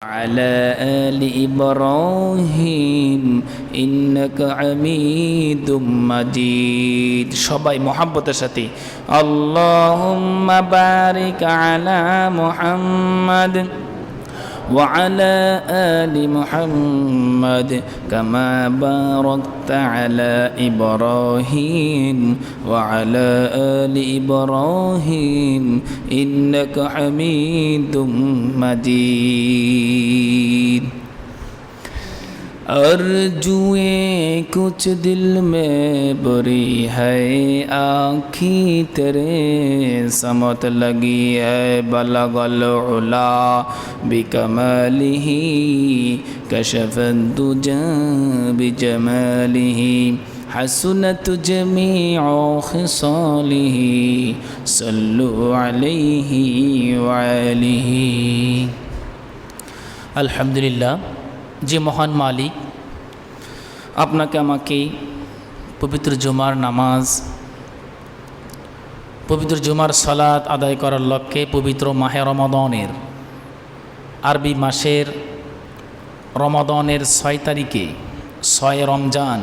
على آل إبراهيم إنك حميد مجيد সবাই মোহাব্বতের সাথে আল্লাহুম্মা বারিক আলা মুহাম্মাদ وعلى آل محمد كما باركت على إبراهيم وعلى آل إبراهيم إنك حميد مجيد अर्जुए कुछ दिल में बुरी है आँखी तेरे समत लगी है बलगल उला बिकमालिही कशफत दुजा बिजमालिही हसनत जमीउ खिसालिही सल्लु अलैहि वालिही। अल्हम्दुलिल्लाह, যে মহান মালিক আপনাকে আমাকে পবিত্র জুমার নামাজ, পবিত্র জুমার সালাত আদায় করার লক্ষ্যে পবিত্র মাহে রমাদানের আরবি মাসের রমাদানের 6 তারিখে 6 রমজান,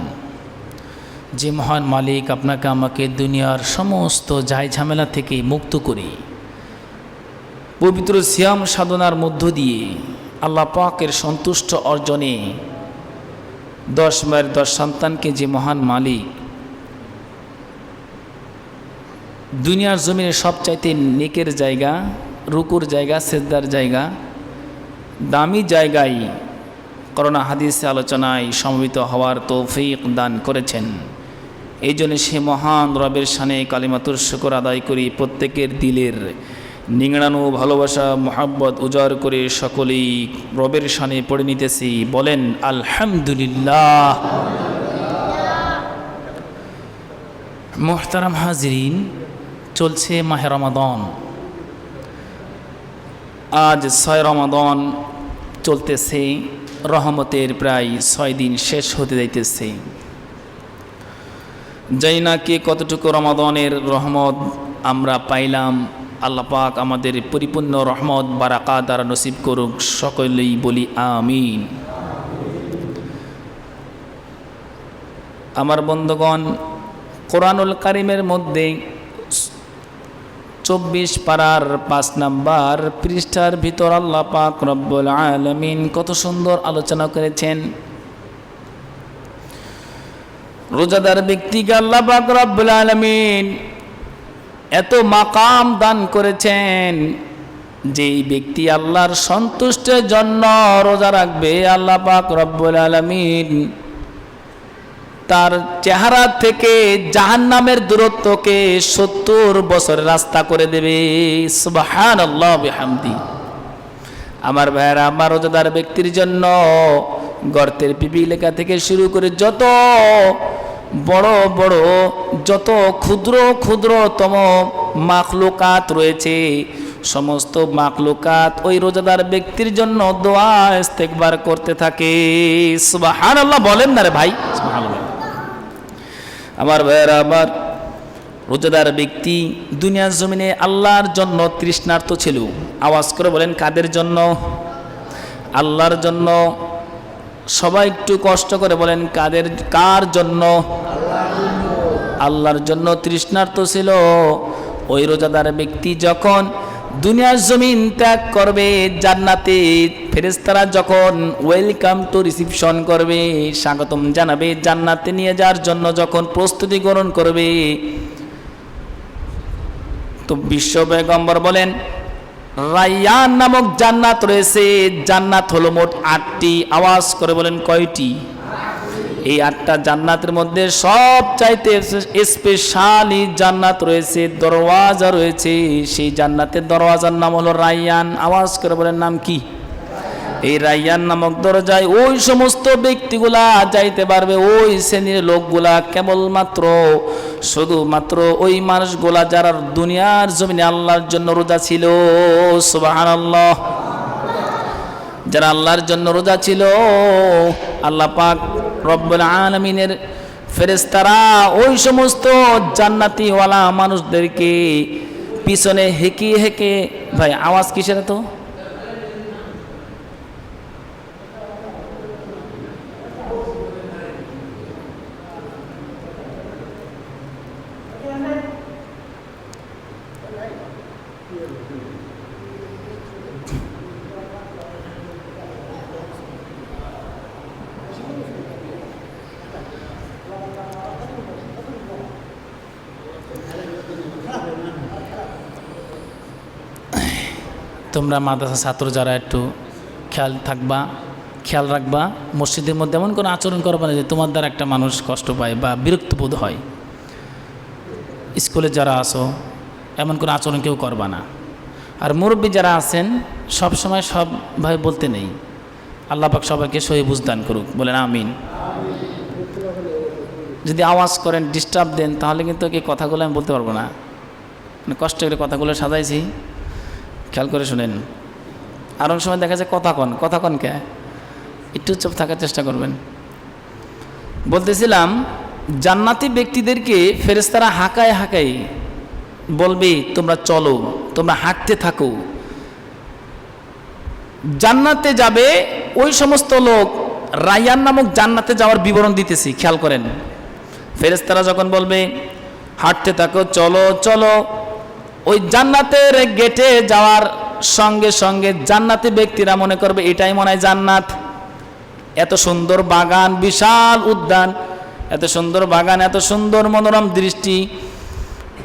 যে মহান মালিক আপনাকে আমাকে দুনিয়ার সমস্ত জায় ঝামেলা থেকে মুক্ত করে পবিত্র সিয়াম সাধনার মধ্য দিয়ে আল্লাহ পাকের সন্তুষ্ট অর্জনে 10 মায়ের 10 সন্তানকে যে মহান মালিক দুনিয়ার জমিনে সবচাইতে নেকের জায়গা, রুকুর জায়গা, সেজদার জায়গা, দামি জায়গায় করোনা হাদিসে আলোচনায় সমবেত হওয়ার তৌফিক দান করেছেন। এই জন্য সে মহান রবের শানে কালিমাতুর শুকর আদায় করি, প্রত্যেকের দিলের নিংড়ানো ভালোবাসা মোহাব্বত উজাড় করে সকলেই রবের শানে পড়ে নিতেছি, বলেন আলহামদুলিল্লাহ। মুহতারাম হাজরিন, চলছে মাহে রমাদান। আজ 6 রমাদান চলতেছে, রহমতের প্রায় 6 দিন শেষ হতে যাইতেছে। জানি না কে কতটুকু রমাদানের রহমত আমরা পাইলাম। আল্লাহ পাক আমাদের পরিপূর্ণ রহমত বারাকাত দ্বারা নসিব করুক, সকলেই বলি আমিন। আমার বন্ধুগণ, কোরআনুল কারিমের মধ্যে 24 পারার 5 নাম্বার পৃষ্ঠার ভিতর আল্লাহ পাক রব্বুল আলামিন কত সুন্দর আলোচনা করেছেন। রোজাদার ব্যক্তিকে আল্লাহ পাক রব্বুল আলামিন এত মাকাম দান করেছেন, যেই ব্যক্তি আল্লাহর সন্তুষ্টের জন্য রোজা রাখবে, আল্লাহ পাক রব্বুল আলামিন তার চেহারা থেকে জাহান্নামের দূরত্বকে 70 বছরের রাস্তা করে দেবে। সুবহানাল্লাহ বিহামদি। আমার ভাইয়েরা, আমার রোজাদার ব্যক্তির জন্য গর্তের পিপিলিকা থেকে শুরু করে যত বড় বড় যত ক্ষুদ্র ক্ষুদ্রতম মাখলুকাত রয়েছে, সমস্ত মাখলুকাত ওই রোজাদার ব্যক্তির জন্য দোয়া ইস্তেগফার করতে থাকে। সুবহানাল্লাহ বলেন না রে ভাই, সুবহানাল্লাহ। আমার ভাইয়েরা, আমার রোজাদার ব্যক্তি দুনিয়ার জমিনে আল্লাহর জন্য তৃষ্ণার্ত ছিল। আওয়াজ করে বলেন, কাদের জন্য? আল্লাহর জন্য। সবাই একটু কষ্ট করে বলেন, কার জন্য? আল্লাহর জন্য তৃষ্ণার্ত ছিল। ওই রোজাদার ব্যক্তি যখন দুনিয়ার জমিন ত্যাগ করবে, জান্নাতে ফেরেশতারা যখন ওয়েলকাম টু রিসিপশন করবে, স্বাগতম জানাবে, জান্নাতে নিয়ে যাওয়ার জন্য যখন প্রস্তুতি গ্রহণ করবে, তো বিশ্ব পয়গম্বর বলেন রায়্যান নামক জান্নাত রয়েছে। জান্নাত হলো মোট 8টি। আওয়াজ করে বলেন, কয়টি? এই 8টা জান্নাতের মধ্যে সবচাইতে স্পেশালি জান্নাত রয়েছে, দরওয়াজা রয়েছে। সেই জান্নাতের দরওয়াজার নাম হলো রায়্যান। আওয়াজ করে বলেন, নাম কি? এই রায়্যান নামক দরজায় ওই সমস্ত ব্যক্তিগুলা যাইতে পারবে, ওই শ্রেণীর লোকগুলা কেবলমাত্র শুধুমাত্র ওই মানুষগুলা যারা দুনিয়ার জমিনে আল্লাহর জন্য রোজা ছিল। সুবহানাল্লাহ। যারা আল্লাহর জন্য রোজা ছিল, আল্লাহ পাক রব্বুল আলামিনের ফেরেশতারা ওই সমস্ত জান্নাতিওয়ালা মানুষদেরকে পিছনে হেঁকে হেঁকে, ভাই আওয়াজ কিসের? তো তোমরা মাদ্রাসা ছাত্র যারা একটু খেয়াল রাখবা, মসজিদের মধ্যে এমন কোনো আচরণ করবা না যে তোমার দ্বারা একটা মানুষ কষ্ট পায় বা বিরক্ত বোধ হয়। স্কুলে যারা আসো এমন কোনো আচরণ কেউ করবা না। আর মুরব্বী যারা আছেন সবসময় সবভাবে বলতে নেই, আল্লাহ পাক সবাইকে সহি বুঝদান করুক, বলেন আমিন। যদি আওয়াজ করেন, ডিস্টার্ব দেন, তাহলে কিন্তু এই কথাগুলো আমি বলতে পারবো না। মানে কষ্ট করে কথাগুলো সাজাইছি, খেয়াল করে শুনেন। আর অনেক সময় দেখা যায় কথা কন কে, একটু চুপ থাকার চেষ্টা করবেন। বলতেছিলাম, জান্নাতি ব্যক্তিদেরকে ফেরেশতারা হাঁকায় বলবে তোমরা চলো, তোমরা হাঁটতে থাকো, জান্নাতে যাবে। ওই সমস্ত লোক রায়্যান নামক জান্নাতে যাওয়ার বিবরণ দিতেছি, খেয়াল করেন। ফেরেশতারা যখন বলবে হাঁটতে থাকো, চলো, ওই জান্নাতের গেটে যাওয়ার সঙ্গে সঙ্গে জান্নাতি ব্যক্তিরা মনে করবে এটাই মনে হয় জান্নাত। এত সুন্দর বাগান, বিশাল উদ্যান, এত সুন্দর বাগান, এত সুন্দর মনোরম দৃষ্টি,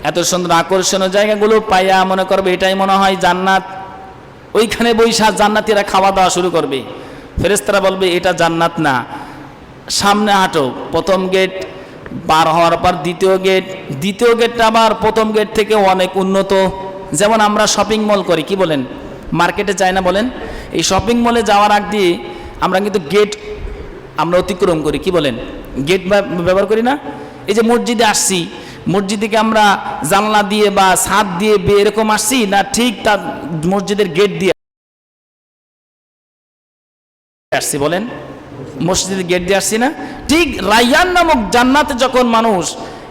এত সুন্দর আকর্ষণীয় জায়গাগুলো পাইয়া মনে করবে এটাই মনে হয় জান্নাত। ওইখানে বৈশা জান্নাতীরা খাওয়া দাওয়া শুরু করবে। ফেরেশতারা বলবে এটা জান্নাত না, সামনে হাঁটো। প্রথম গেট পার হওয়ার পর দ্বিতীয় গেটটা আবার প্রথম গেট থেকে অনেক উন্নত। যেমন আমরা শপিং মল করি, কি বলেন, মার্কেটে যাই না বলেন, এই শপিং মলে যাওয়ার আগ দিয়ে আমরা কিন্তু গেট আমরা অতিক্রম করি, কি বলেন, গেট ব্যবহার করি না। এই যে মসজিদে আসছি, মসজিদে কি আমরা জানলা দিয়ে বা ছাদ দিয়ে এরকম আসছি না, ঠিক তার মসজিদের গেট দিয়ে আসছি, বলেন, মসজিদের গেট দিয়ে আসছি না? ঠিক রায়্যান নামক জান্নাতে যখন মানুষ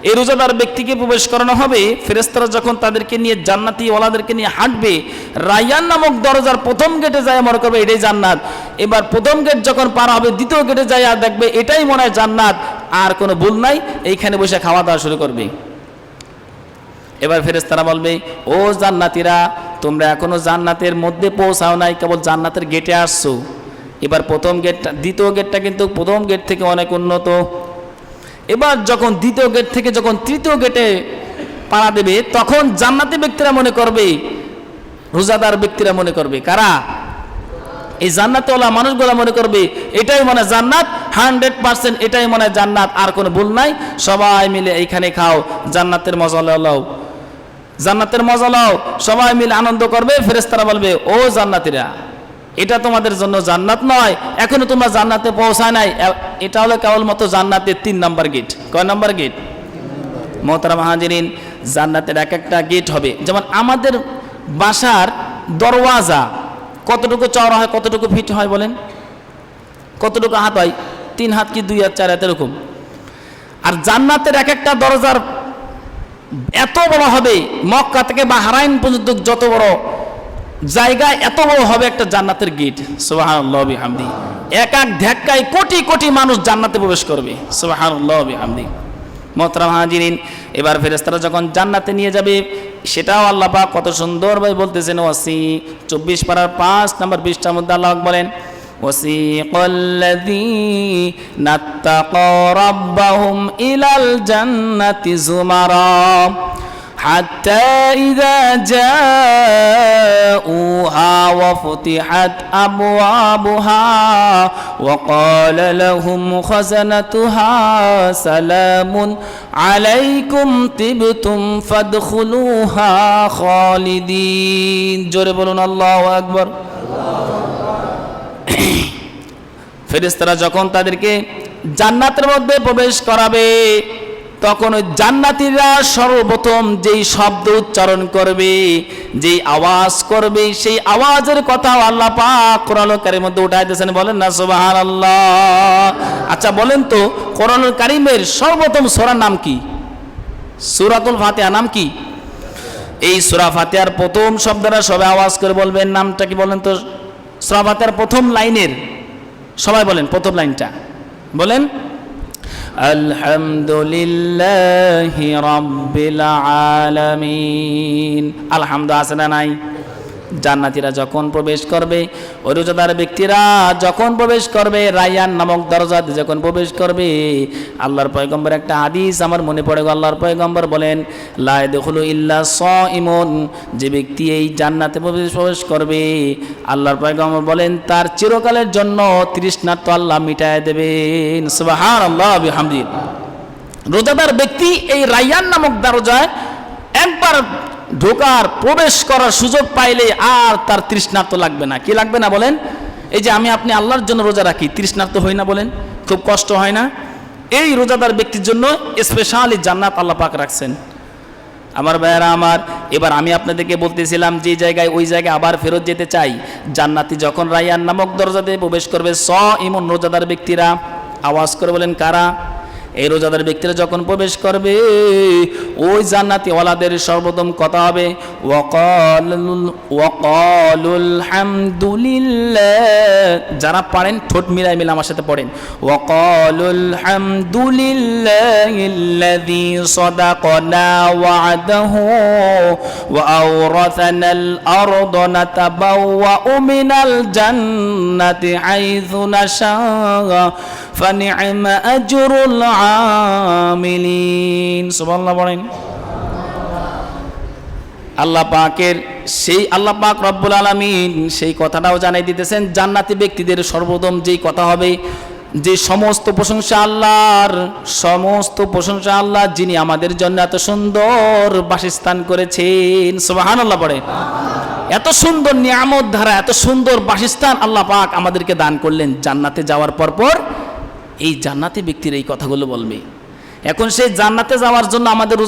এই রোজাদার ব্যক্তিকে প্রবেশ করানো হবে, ফেরেশতারা যখন তাদেরকে নিয়ে জান্নাতি ওয়ালাদেরকে নিয়ে হাঁটবে, রায়্যান নামক দরজার প্রথম গেটে যায় মনে করবে এটাই জান্নাত। এবার প্রথম গেট যখন পার হবে, দ্বিতীয় গেটে যায় আর দেখবে এটাই মনে হয় জান্নাত, আর কোনো ভুল নাই, এইখানে বসে খাওয়া দাওয়া শুরু করবে। এবার ফেরেশতারা বলবে ও জান্নাতীরা, তোমরা এখনো জান্নাতের মধ্যে পৌঁছাও নাই, কেবল জান্নাতের গেটে আসছো। এবার প্রথম গেটটা, দ্বিতীয় গেটটা কিন্তু প্রথম গেট থেকে অনেক উন্নত। এবার যখন দ্বিতীয় গেট থেকে যখন তৃতীয় গেটে পাড়া দেবে, তখন জান্নাতি ব্যক্তিরা মনে করবে, রোজাদার ব্যক্তিরা মনে করবে, কারা? এই জান্নাতওয়ালা মানুষগুলো মনে করবে এটাই মনে হয় জান্নাত, 100% এটাই মনে হয় জান্নাত, আর কোনো ভুল নাই। সবাই মিলে এইখানে খাও, জান্নাতের মজা লাও, জান্নাতের মজা লাও, সবাই মিলে আনন্দ করবে। ফেরেশতারা বলবে ও জান্নাতীরা, এটা তোমাদের জন্য জান্নাত নয়, এখনো তোমরা জান্নাতে পৌঁছায় নাই। এটা হলো কেবলমাত্র জান্নাতের 3 নম্বর গেট। কয় নম্বর গেট? মোহতারাম হাজিরিন, জান্নাতের এক একটা গেট হবে। যেমন আমাদের বাসার দরওয়াজা কতটুকু চওড়া হয়, কতটুকু ফিট হয় বলেন, কতটুকু হাত হয়? 3 হাত কি 2 হাত 4 হাত এরকম। আর জান্নাতের এক একটা দরজার এত বড় হবে, মক্কা থেকে বাহরাইন পর্যন্ত যত বড় জায়গা, এত বড় হবে একটা জান্নাতের গেট। সুবহানাল্লাহ বিহামদি। এক ধাক্কায় কোটি কোটি মানুষ জান্নাতে প্রবেশ করবে। সুবহানাল্লাহ বিহামদি। মোহতারাম হাজিরিন, এবার ফেরেশতারা যখন জান্নাতে নিয়ে যাবে, সেটাও আল্লাহ পাক কত সুন্দরভাবে বলতেছেন। ওয়াসি 24 পারার 5 নম্বর পৃষ্ঠার মধ্যে আল্লাহ বলেন, ওয়াসিকাল্লাযীনা তাকাও রাব্বাহুম ইলাল জান্নাতি যুমারা حتى إذا جاءوها وفتحت أبوابها وقال لهم خزنتها سلام عليكم طبتم فادخلوها خالدين। জোরে বলুন আল্লাহু আকবার। ফেরেশতারা যখন তাদেরকে জান্নাতের মধ্যে প্রবেশ করাবে, তখন ওই জান্নাতীরা সর্বপ্রথম যেই শব্দ উচ্চারণ করবে, যেই আওয়াজ করবে, সেই আওয়াজের কথা আল্লাহ পাক কোরআনুল কারীমের মধ্যে উঠাই দিয়েছেন। বলেন না সুবহানাল্লাহ। আচ্ছা বলেন তো, কোরআনুল কারীমের সর্বপ্রথম সূরার নাম কি? সূরাতুল ফাতিহা নাম কি? এই সূরা ফাতিহার প্রথম শব্দটা সবাই আওয়াজ করে বলবেন, নামটা কি বলেন তো? সূরা ফাতিহার প্রথম লাইনের সবাই বলেন, প্রথম লাইনটা বলেন, আলহামদুলিল্লাহি রাব্বিল আলামিন। আলহামদু আছে না নাই? জান্নাতীরা যখন প্রবেশ করবে, ওই রোজাদার ব্যক্তিরা যখন প্রবেশ করবে, রায়্যান নামক দরজাতে যখন প্রবেশ করবে, আল্লাহর পয়গম্বর একটা হাদিস আমার মনে পড়ে গো, আল্লাহর পয়গম্বর বলেন লা ইয়াদখুলু ইল্লা সাইমুন, যে ব্যক্তি এই জান্নাতে প্রবেশ করবে, আল্লাহর পয়গম্বর বলেন তার চিরকালের জন্য তৃষ্ণার্ত আল্লাহ মিটায় দেবেন। সুবহানাল্লাহ বিহামদি। রোজাদার ব্যক্তি এই রায়্যান নামক দরজায় একবার ঢোকার প্রবেশ করার সুযোগ পাইলে আর তার তৃষ্ণার্ত লাগবে না। কি লাগবে না বলেন? এই যে আমি আপনি আল্লাহর জন্য রোজা রাখি, তৃষ্ণার্ত হই না বলেন? খুব কষ্ট হয় না? এই রোজাদার ব্যক্তির জন্য স্পেশালি জান্নাত আল্লাহ পাক রাখছেন। আমার ভাইয়েরা আমার, এবার আমি আপনাদেরকে বলতেছিলাম যে জায়গায়, ওই জায়গায় আবার ফেরত যেতে চাই। জান্নাতি যখন রায়্যান নামক দরজাতে প্রবেশ করবে, সাইমুন রোজাদার ব্যক্তিরা, আওয়াজ করে বলেন কারা? এই রোজাদার ব্যক্তিরা যখন প্রবেশ করবে, ওই জান্নাতি ওয়ালাদের সর্বপ্রথম কথা হবে ওয়াকালুল হামদুলিল্লাহ। যারা পারেন ঠোঁট মিলাই মিলে আমার সাথে পড়েন, ওয়াকালুল হামদুলিল্লাহিল্লাযী সাদাকানা ওয়া'দাহু ওয়া আওরাসানাল আরদা নাতাবাওয়াউ মিনাল জান্নাতি হাইযু নাশা ফানি'মা আজরুল আমিলিন। সুবহানাল্লাহ বলেন। আল্লাহ পাকের সেই আল্লাহ পাক রব্বুল আলামিন সেই কথাটাও জানাই দিতেছেন, জান্নাতি ব্যক্তিদের সর্বপ্রথম যেই কথা হবে, যে সমস্ত প্রশংসা আল্লাহর, সমস্ত প্রশংসা আল্লাহ যিনি আমাদের জন্য এত সুন্দর বাসস্থান করেছেন। সুবহানাল্লাহ পড়ে। এত সুন্দর নিয়ামত ধারা, এত সুন্দর বাসস্থান আল্লাহ পাক আমাদেরকে দান করলেন। জান্নাতে যাওয়ার পর এই জান্নাতি ব্যক্তির এই কথাগুলো বলবে। এখন সেই জান্নাতে যাওয়ার জন্য আমাদের